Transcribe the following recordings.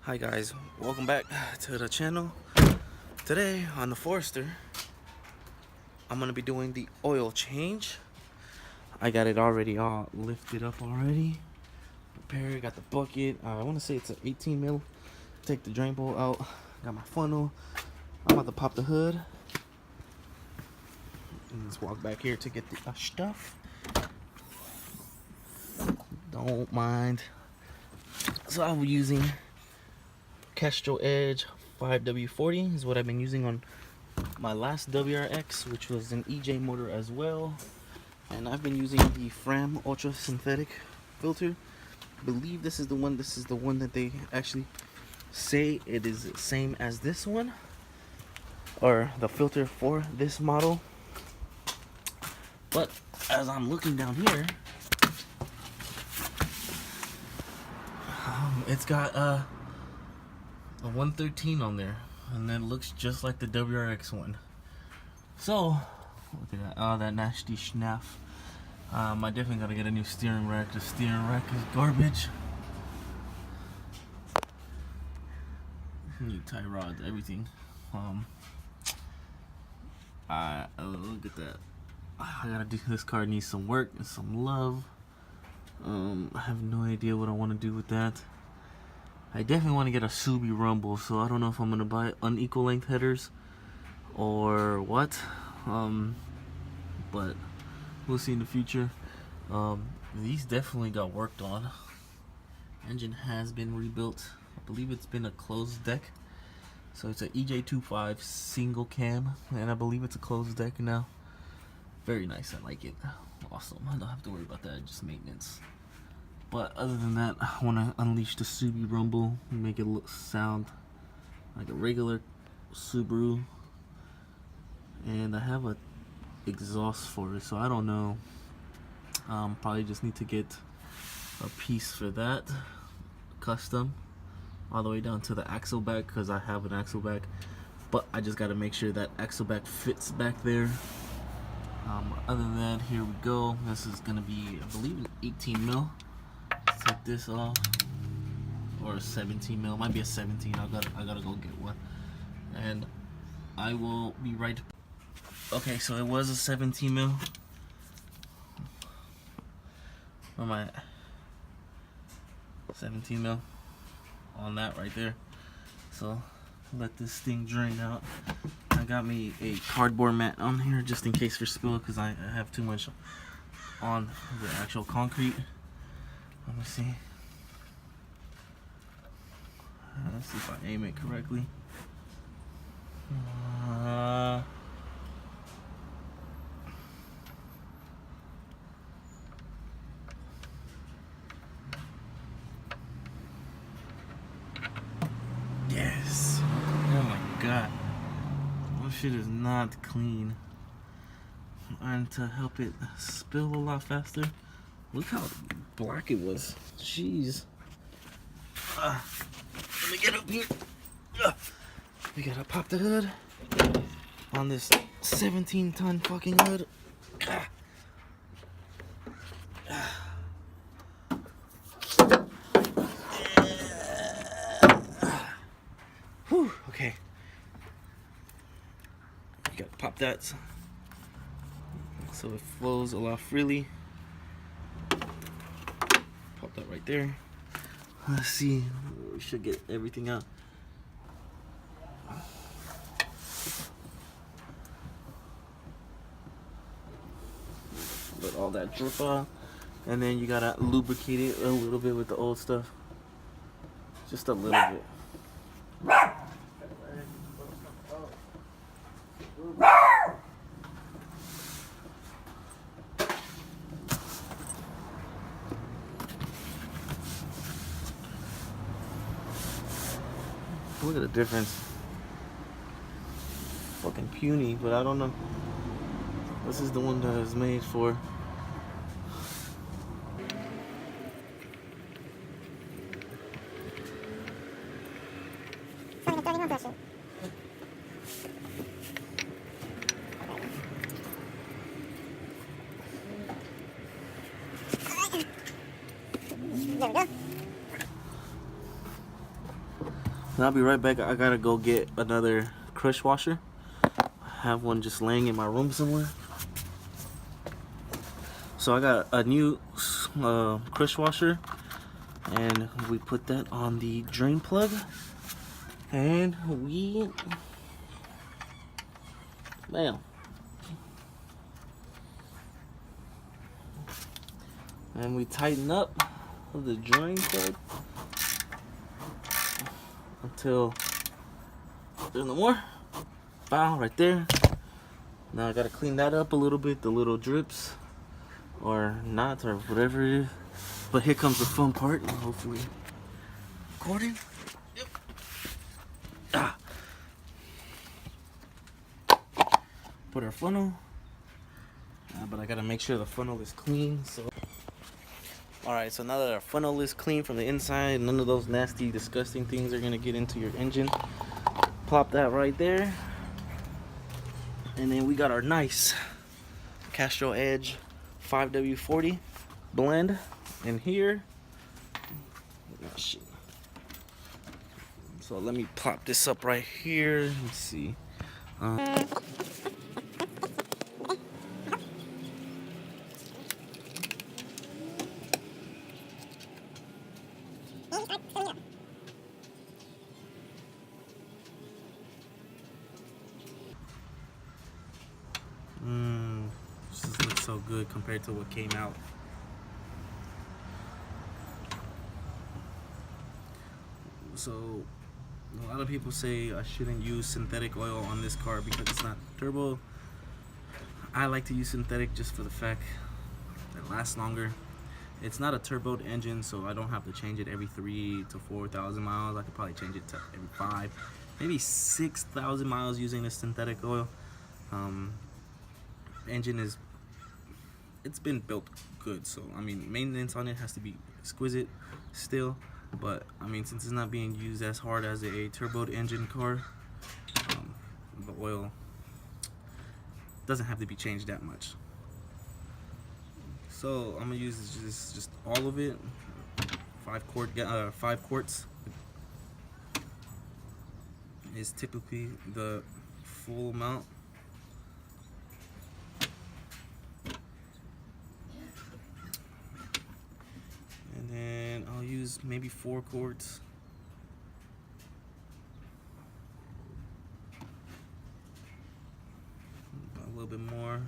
Hi guys, welcome back to the channel. Today on the Forester, I'm gonna be doing the oil change. I got it already all lifted up already. Prepared, got the bucket. I want to say it's an 18 mil. Take the drain bolt out. Got my funnel. I'm about to pop the hood. And let's walk back here to get the stuff. Don't mind. So I'll be using Castrol Edge 5W-40 is what I've been using on my last WRX, which was an EJ motor as well. And I've been using the Fram Ultra Synthetic filter. I believe this is the one that they actually say it is the same as this one, or the filter for this model. But as I'm looking down here, it's got a 113 on there, and it looks just like the WRX one. So look at that, oh, that nasty schnaff. I definitely gotta get a new steering rack. The steering rack is garbage. New tie rods, everything. Look at that. I gotta do, this car needs some work and some love. I have no idea what I want to do with that. I definitely want to get a Subaru Rumble, so I don't know if I'm gonna buy unequal length headers or what. But we'll see in the future. These definitely got worked on. Engine has been rebuilt. I believe it's been a closed deck. So it's an EJ25 single cam, and I believe it's a closed deck now. Very nice, I like it. Awesome, I don't have to worry about that, just maintenance. But other than that, I want to unleash the Subaru Rumble and make it sound like a regular Subaru. And I have a exhaust for it, so I don't know. Probably just need to get a piece for that, custom, all the way down to the axle back, because I have an axle back. But I just got to make sure that axle back fits back there. Other than that, here we go. This is gonna be, I believe, an 18 mil. Let's take this off, or a 17 mil. It might be a 17. I gotta go get one, and I will be right. Okay, so it was a 17 mil. Where am I at? 17 mil on that right there. So let this thing drain out. I got me a cardboard mat on here just in case for spill, because I have too much on the actual concrete. Let me see. Let's see if I aim it correctly. Yes. Oh my god. This shit is not clean. And to help it spill a lot faster, look how black it was. Jeez. Let me get up here. We gotta pop the hood on this 17-ton fucking hood. Whew, okay. You gotta pop that so it flows a lot freely. Pop that right there. Let's see, we should get everything out. Let all that drip off, and then you gotta lubricate it a little bit with the old stuff, just a little bit. Look at the difference. Fucking puny, but I don't know. This is the one that is made for. There we go. And I'll be right back. I gotta go get another crush washer. I have one just laying in my room somewhere. So I got a new crush washer, and we put that on the drain plug, and we bam. And we tighten up the drain plug until there's no more. Bow, right there. Now I gotta clean that up a little bit, the little drips or not or whatever it is. But here comes the fun part, and hopefully recording. Yep. Ah. Put our funnel, but I gotta make sure the funnel is clean. So, all right. So now that our funnel is clean from the inside, none of those nasty, disgusting things are gonna get into your engine. Plop that right there, and then we got our nice Castrol Edge 5W-40 blend in here. Oh, shit. So let me plop this up right here. Let's see. This just looks so good compared to what came out. So a lot of people say I shouldn't use synthetic oil on this car because it's not turbo. I like to use synthetic just for the fact that it lasts longer. It's not a turboed engine, so I don't have to change it every 3,000 to 4,000 miles. I could probably change it to every 5, maybe 6,000 miles using the synthetic oil. Engine it's been built good, so I mean maintenance on it has to be exquisite still, but I mean since it's not being used as hard as a turboed engine car, the oil doesn't have to be changed that much. So I'm gonna use just all of it, 5 quarts is typically the full amount. And then I'll use maybe 4 quarts. A little bit more.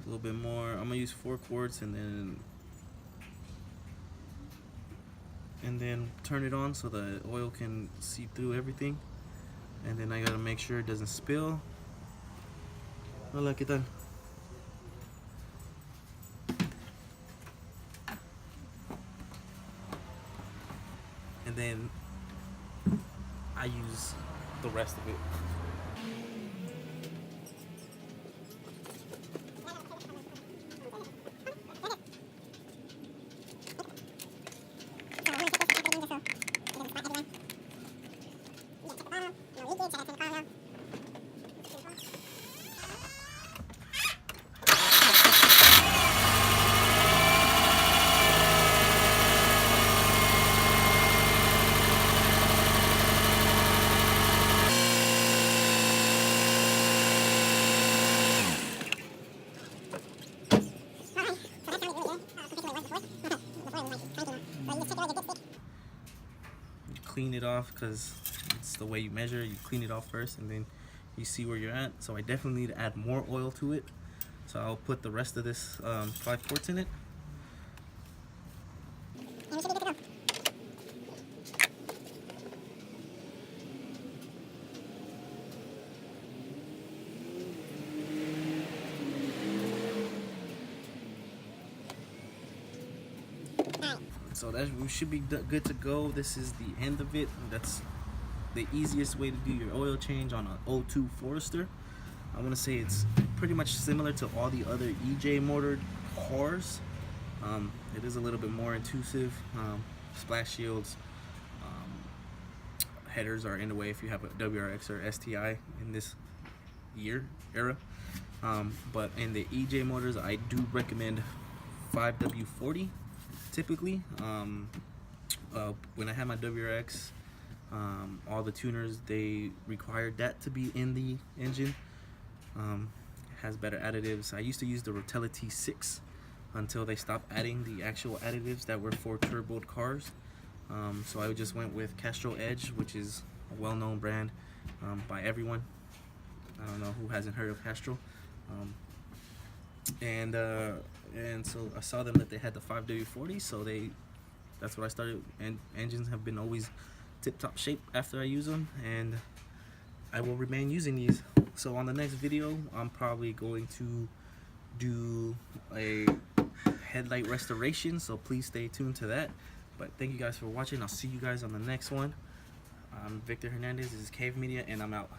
A little bit more. I'm gonna use 4 quarts and then turn it on so the oil can seep through everything. And then I gotta make sure it doesn't spill. Hola, ¿qué tal? And then I use the rest of it. Clean it off because it's the way you measure. You clean it off first and then you see where you're at. So I definitely need to add more oil to it, so I'll put the rest of this 5 quarts in it. So that we should be good to go. This is the end of it. That's the easiest way to do your oil change on an 02 Forester. I want to say it's pretty much similar to all the other EJ motored cars. It is a little bit more intuitive. Splash shields, headers are in the way if you have a WRX or STI in this era. But in the EJ motors, I do recommend 5W-40 typically. When I had my WRX, all the tuners, they required that to be in the engine. It has better additives. I used to use the Rotella T6 until they stopped adding the actual additives that were for turboed cars. So I just went with Castrol Edge, which is a well-known brand by everyone. I don't know who hasn't heard of Castrol. And so I saw them that they had the 5W-40, so that's what I started. And engines have been always tip-top shape after I use them, and I will remain using these. So on the next video, I'm probably going to do a headlight restoration, so please stay tuned to that. But thank you guys for watching. I'll see you guys on the next one. I'm Victor Hernandez. This is Cave Media, and I'm out.